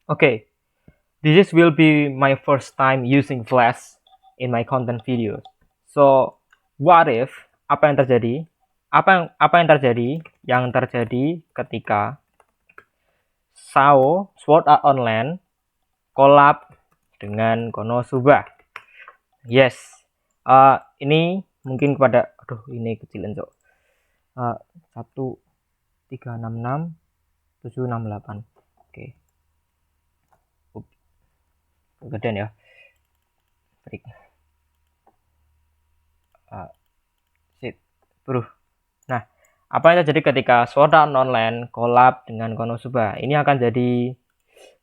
Okay, this will be my first time using Flash in my content videos. So, what if apa yang terjadi? Apa yang terjadi? Yang terjadi ketika Sao Sword Art Online collab dengan Konosuba. Yes. Ini mungkin kepada ini kecilan, Cok. 1 3 6 6 7 6 8. Oke. Gedean ya. Break. Sit. Bro. Nah, apa yang terjadi ketika Sword Art Online collab dengan Konosuba? Ini akan jadi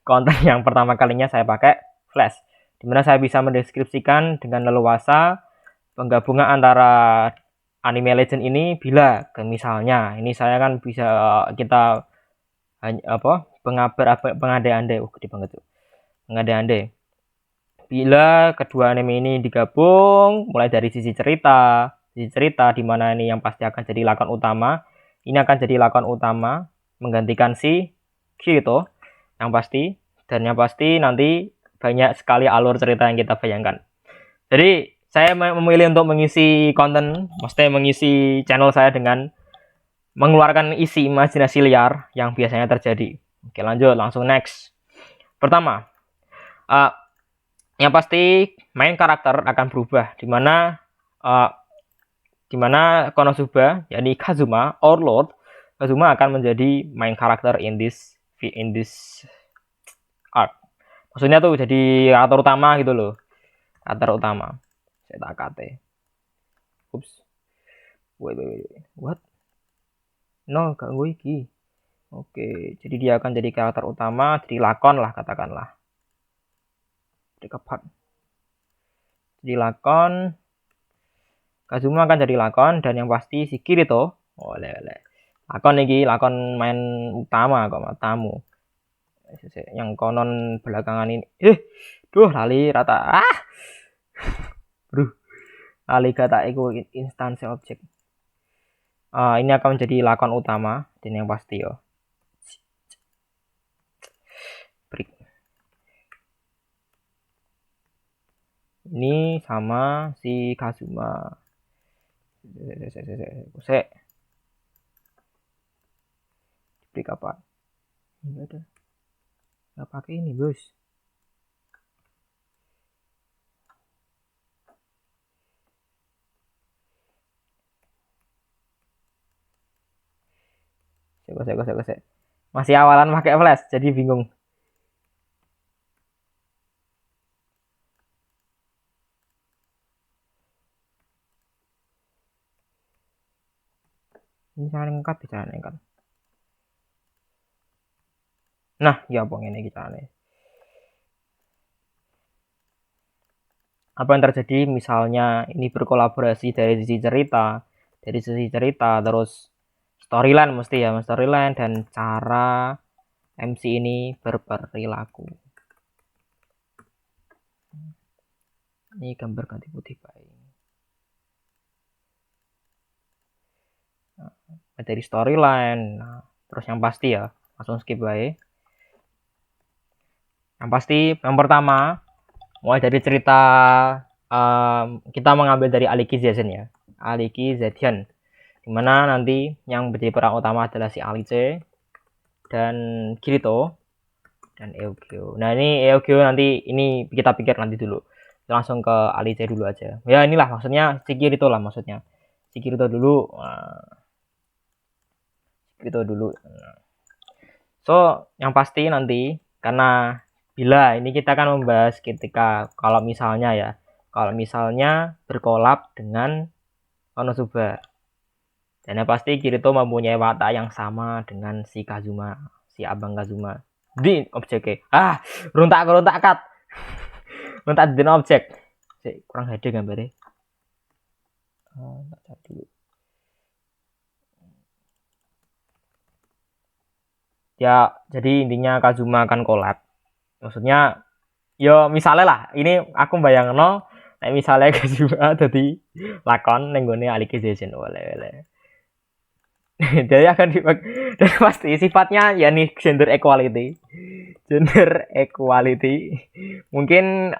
konten yang pertama kalinya saya pakai Flash, dimana saya bisa mendeskripsikan dengan leluasa penggabungan antara anime legend ini bila misalnya ini saya kan bisa kita pengandai-andai gede banget tuh, pengandai-andai bila kedua anime ini digabung mulai dari sisi cerita di mana ini yang pasti akan jadi lakon utama, ini akan jadi lakon utama menggantikan si Kirito yang pasti, dan yang pasti nanti banyak sekali alur cerita yang kita bayangkan. Jadi saya memilih untuk mengisi konten, maksudnya mengisi channel saya dengan mengeluarkan isi imajinasi liar yang biasanya terjadi. Oke, lanjut langsung next. Pertama, yang pasti main karakter akan berubah, dimana Konosuba, yakni Kazuma or Lord Kazuma akan menjadi main karakter in this arc. Maksudnya tuh jadi karakter utama gitu loh, karakter utama. Saya tak kate. Ups. Wait. What? No, gak gue iki. Oke, jadi dia akan jadi karakter utama, jadi lakon lah katakanlah. Jadi lakon. Kazuma akan jadi lakon, dan yang pasti si Kirito. Oleh. Lakon iki, lakon main utama kok, tamu. Yang konon belakangan ini. Lali rata. Bro. Lali kata iku instansi objek. Ini akan menjadi lakon utama, dan yang pasti yo. Break. Ini sama si Kazuma. Saya break apa? Enggak ada. Nggak pakai ini, bos. Saya. Masih awalan pakai Flash, jadi bingung. Ini cara ngangkat, bicara ngangkat. Nah, ya apa ini caranya? Apa yang terjadi misalnya ini berkolaborasi dari sisi cerita, terus storyline mesti ya, storyline dan cara MC ini berperilaku. Ini gambar ganti putih baik. Nah, dari storyline, terus yang pasti ya, langsung skip baik. Yang pasti yang pertama mulai dari cerita kita mengambil dari Aliki Zezen ya, Aliki Zezen, dimana nanti yang menjadi peran utama adalah si Alice dan Kirito dan Eugeo. Nah ini Eugeo nanti ini kita pikir nanti dulu, langsung ke Alice dulu aja ya. Inilah maksudnya si Kirito lah, maksudnya si Kirito dulu. So yang pasti nanti karena bila ini kita akan membahas ketika kalau misalnya berkolab dengan Konosuba, dan yang pasti Kirito mempunyai watak yang sama dengan si Kazuma, si abang Kazuma di objek runtak kat runtak di objek kurang HD gambarnya. Ya jadi intinya Kazuma akan collab, maksudnya yo misalnya lah ini aku bayangno nek misalnya Kazuma dadi lakon ning gone Aliki Zezen oleh jadi akan dan pasti sifatnya ya nih gender equality, gender equality mungkin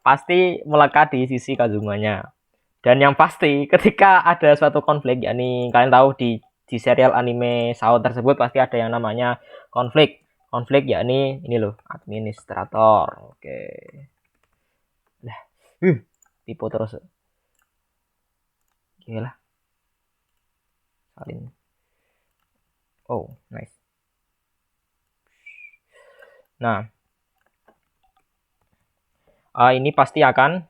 pasti melekat di sisi Kazumanya. Dan yang pasti ketika ada suatu konflik, yakni kalian tahu di serial anime SAO tersebut pasti ada yang namanya konflik yakni ini loh, administrator. Oke. Lah, tipe terus. Oke lah. Salin. Oh, nice. Nah, ini pasti akan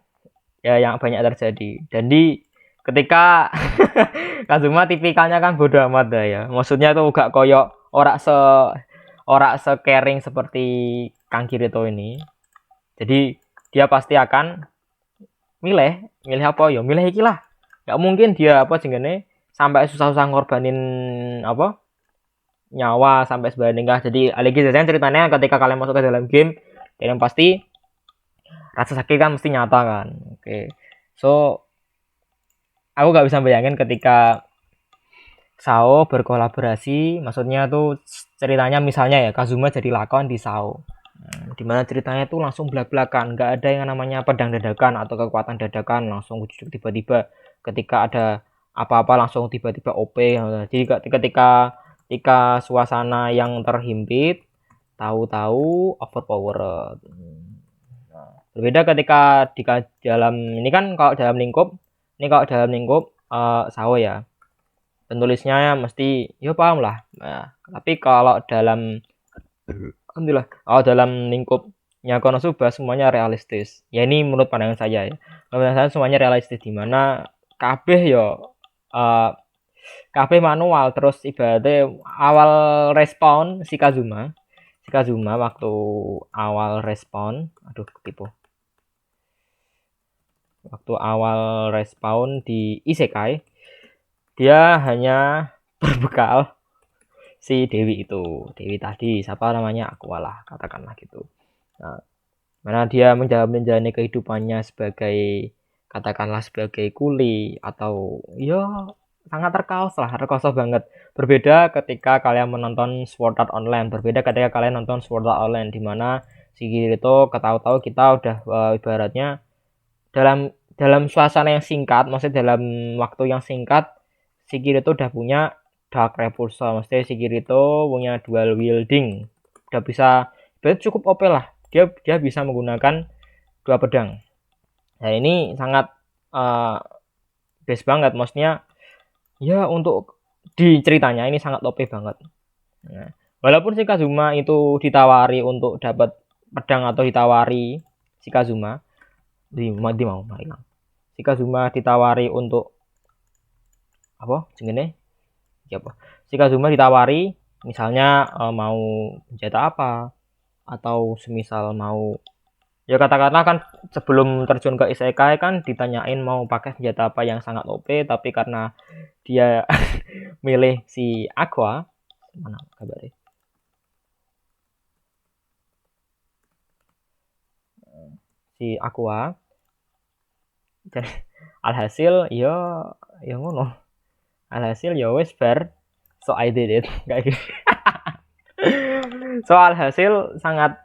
ya yang banyak terjadi. Jadi ketika Kazuma tipikalnya kan bodo amat ya. Maksudnya tuh gak koyok ora se caring seperti Kang Kirito ini. Jadi dia pasti akan milih apa ya? Milih iki lah. Gak mungkin dia apa jenenge sampai susah-susah ngorbanin apa nyawa sampai sebandingkah. Jadi lagi ceritanya ketika kalian masuk ke dalam game, kalian pasti rasa sakit kan mesti nyata kan. Oke. So aku gak bisa bayangin ketika SAO berkolaborasi, maksudnya tuh ceritanya misalnya ya Kazuma jadi lakon di SAO. Dimana ceritanya tuh langsung belak-belakan, nggak ada yang namanya pedang dadakan atau kekuatan dadakan langsung tiba-tiba ketika ada apa-apa langsung tiba-tiba OP. Jadi ketika suasana yang terhimpit tahu-tahu overpowered. Berbeda ketika di dalam ini kan kalau dalam lingkup SAO ya penulisnya mesti ya paham lah. Nah, tapi kalau dalam alhamdulillah dalam lingkupnya Konosuba semuanya realistis. Ya ini menurut pandangan saya ya. Menurut saya semuanya realistis di mana kabeh yo kabeh manual terus ibaratnya awal respon si Kazuma waktu awal respon waktu awal respawn di Isekai dia hanya berbekal si Dewi tadi siapa namanya Aqua lah katakanlah gitu. Nah, mana dia menjalani kehidupannya sebagai katakanlah sebagai kuli atau ya sangat terkaos banget. Berbeda ketika kalian menonton Sword Art Online, berbeda ketika kalian nonton Sword Art Online di mana si Kirito ketahu-tahu kita udah ibaratnya dalam suasana yang singkat, maksudnya dalam waktu yang singkat si Kirito udah punya Dark Repulsor, maksudnya si Kirito punya dual wielding, udah bisa berarti cukup OP lah, dia bisa menggunakan dua pedang. Nah ini sangat best banget, maksudnya ya untuk di ceritanya ini sangat OP banget. Nah, walaupun si Kazuma itu ditawari untuk dapat pedang atau ditawari si Kazuma si Kazuma ditawari untuk apa jenenge apa si Kazuma ditawari misalnya mau senjata apa atau semisal mau ya katakanlah kan sebelum terjun ke isekai kan ditanyain mau pakai senjata apa yang sangat OP, tapi karena dia milih si Aqua mana kabarnya si Aqua dan alhasil ya ngono alhasil ya wes bar so I did it kayak gitu. So alhasil sangat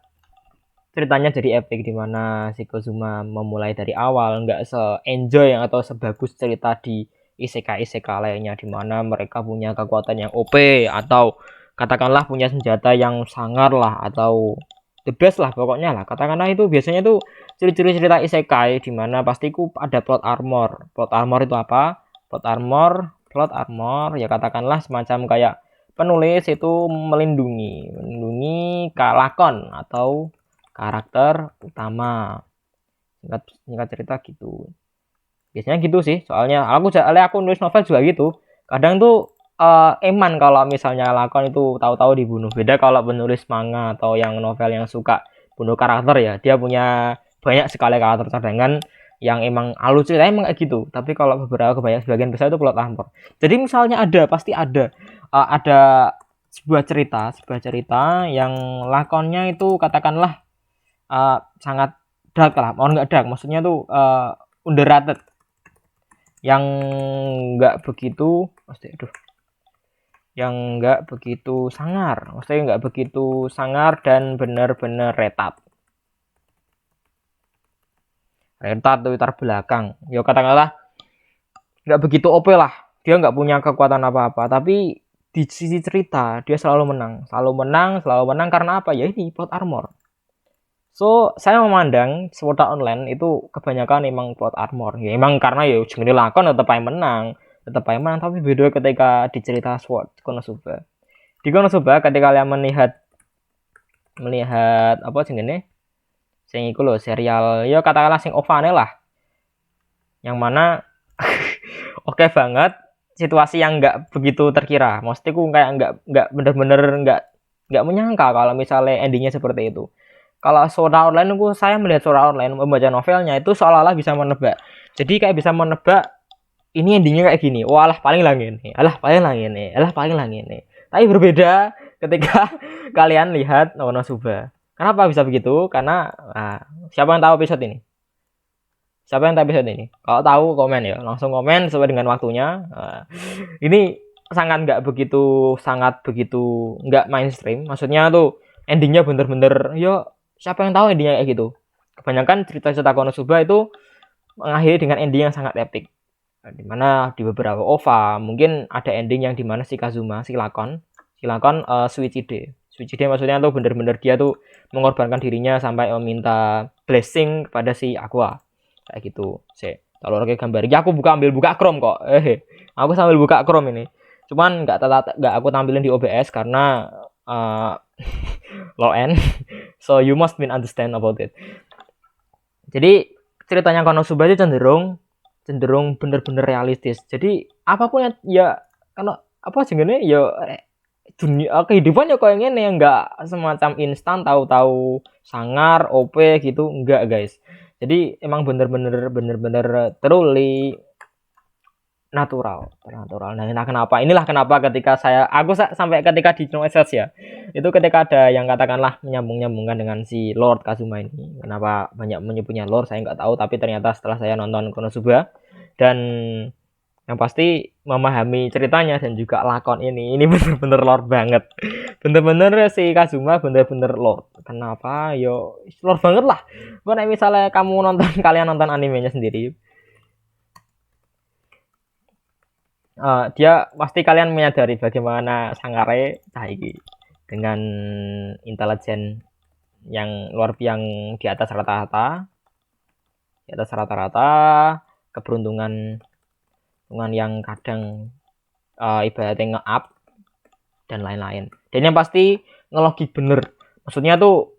ceritanya jadi epic di mana si Kazuma memulai dari awal nggak se-enjoy atau sebagus cerita di isekai lainnya di mana mereka punya kekuatan yang OP atau katakanlah punya senjata yang sangar lah atau the best lah pokoknya lah katakanlah itu biasanya tuh ciri-ciri cerita isekai di mana pastiku ada plot armor itu apa plot armor ya katakanlah semacam kayak penulis itu melindungi lakon atau karakter utama singkat cerita gitu biasanya gitu sih soalnya aku nulis novel juga gitu kadang tuh eman kalau misalnya lakon itu tahu-tahu dibunuh beda kalau penulis manga atau yang novel yang suka bunuh karakter ya dia punya banyak sekali karakter cadangan yang emang alus ceritanya emang kayak gitu tapi kalau sebagian besar itu plot armor jadi misalnya pasti ada sebuah cerita yang lakonnya itu katakanlah sangat dark lah, nggak dark, maksudnya tuh underrated, yang nggak begitu, yang nggak begitu sangar, maksudnya nggak begitu sangar dan benar-benar retat tuh latar belakang. Ya katakanlah nggak begitu OP lah, dia nggak punya kekuatan apa-apa, tapi di sisi cerita dia selalu menang karena apa ya, ini plot armor. So saya memandang Sword Art Online itu kebanyakan emang plot armor ya, emang karena ya ujungnya lakon tetap aja menang, tapi beda ketika di cerita Sword Konosuba. Di Konosuba ketika kalian melihat apa jenenge sing iku lho, serial ya katakanlah sing ovane lah, yang mana oke banget, situasi yang nggak begitu terkira, maksudnya ku kayak nggak bener-bener nggak menyangka kalau misalnya endingnya seperti itu. Kalau Sword Art Online aku, saya melihat Sword Art Online membaca novelnya itu seolah-olah bisa menebak, jadi kayak bisa menebak ini endingnya kayak gini, walah paling lah ini, alah paling lah ini, alah paling lah ini. Tapi berbeda ketika kalian lihat Konosuba. Kenapa bisa begitu? Karena siapa yang tahu episode ini? Siapa yang tahu episode ini? Kalau tahu komen ya, langsung komen sesuai dengan waktunya. Ini sangat begitu nggak mainstream. Maksudnya tuh endingnya bener-bener yo, siapa yang tahu endingnya kayak gitu. Kebanyakan cerita-cerita Konosuba itu mengakhiri dengan ending yang sangat epic. Dimana di beberapa OVA mungkin ada ending yang dimana si Kazuma, si lakon suicide maksudnya tuh bener-bener dia tuh mengorbankan dirinya sampai meminta blessing kepada si Aqua kayak gitu. Kalau lagi gambar ya aku buka Chrome kok, aku sambil buka Chrome ini, cuman nggak aku tampilin di OBS karena low end so you must understand about it. Jadi ceritanya Konosuba itu cenderung bener-bener realistis. Jadi apapun ya karena apa jenenge ya dunia kehidupan ya kayak gini ya, nggak semacam instan tahu-tahu sangar OP gitu, enggak guys. Jadi emang bener-bener truly natural. Nah, inilah kenapa ketika aku sampai ketika di No SS ya, itu ketika ada yang katakanlah menyambungkan dengan si Lord Kazuma ini, kenapa banyak menyebutnya Lord saya nggak tahu, tapi ternyata setelah saya nonton Konosuba dan yang pasti memahami ceritanya dan juga lakon ini bener-bener Lord banget, bener-bener si Kazuma bener-bener Lord. Kenapa yo Lord banget lah. Kalau misalnya kalian nonton animenya sendiri, dia pasti kalian menyadari bagaimana Sangare Taiki dengan intelijen yang yang di atas rata-rata, keberuntungan yang kadang ibaratnya nge-up dan lain-lain. Dan yang pasti ngelogik bener. Maksudnya tuh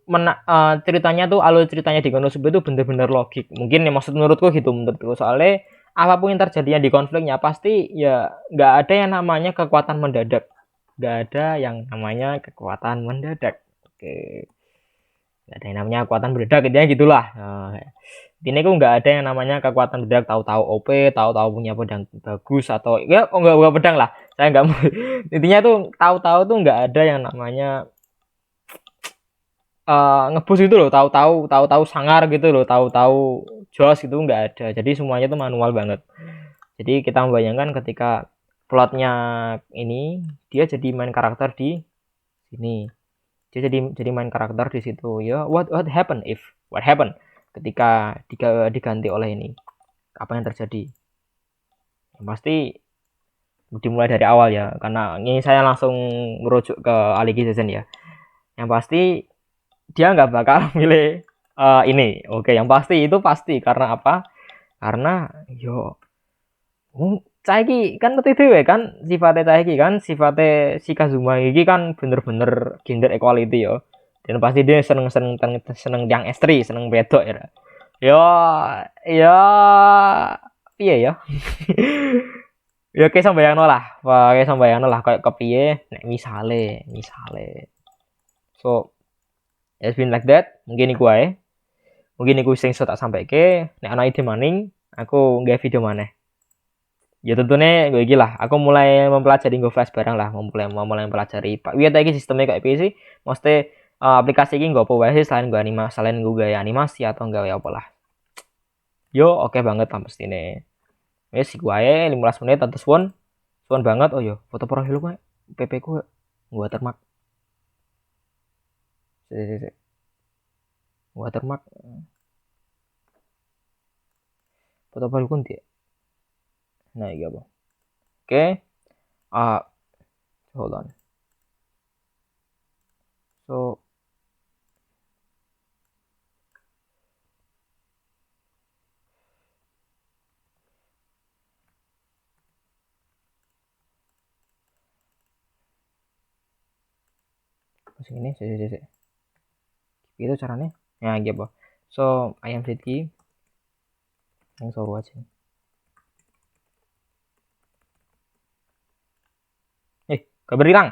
ceritanya tuh alur ceritanya di Konosuba itu bener-bener logik. Mungkin ya maksud menurutku gitu, soalnya apapun yang terjadinya di konfliknya pasti ya nggak ada yang namanya kekuatan mendadak. Oke. Nggak ada yang namanya kekuatan mendadak, intinya gitulah. Ini aku nggak ada yang namanya kekuatan mendadak, tahu-tahu OP, tahu-tahu punya pedang bagus atau ya nggak pedang lah. Saya nggak intinya tuh tahu-tahu tuh nggak ada yang namanya ngebus gitu loh, tahu-tahu sangar gitu loh, tahu-tahu jos gitu, nggak ada. Jadi semuanya tuh manual banget. Jadi kita membayangkan ketika plotnya ini dia jadi main karakter di sini, dia jadi main karakter di situ ya. What happened ketika diganti oleh ini, apa yang terjadi? Yang pasti dimulai dari awal ya, karena ini saya langsung merujuk ke Aligi Season ya. Yang pasti dia nggak bakal milih ini. Oke, yang pasti itu pasti karena apa? Karena yo Caiki kan TTW kan sifatnya Caiki kan sifatnya si Kazuma ini kan bener-bener gender equality yo. Dan pasti dia seneng yang estri, seneng bedok ya. Yo iya ya. Ya kayak sambayangno lah kayak kepiye nek misale. So it's been like that, mungkin iku ae. Mungkin iku sing tak sampaikan. Nek ana ide maning, aku nggak video maneh. Ya tentunya gue gila, aku mulai mempelajari Go Flash barang lah, mulai mempelajari Pak Wiya iki sistemnya kayak apa sih? Mesti aplikasi ini gue apa wae selain gue gaya animasi atau enggak ya apa lah. Yo oke banget lah mestine. Wes gue 15 menit atas suwun banget. Oh yo foto profil gue PP ku watermark. Watermark. Foto baru kunti. Nah, iya apa? Oke. Hold on. So ini itu caranya ya gitu. So ayam Sidki yang suruh aja kabar hilang.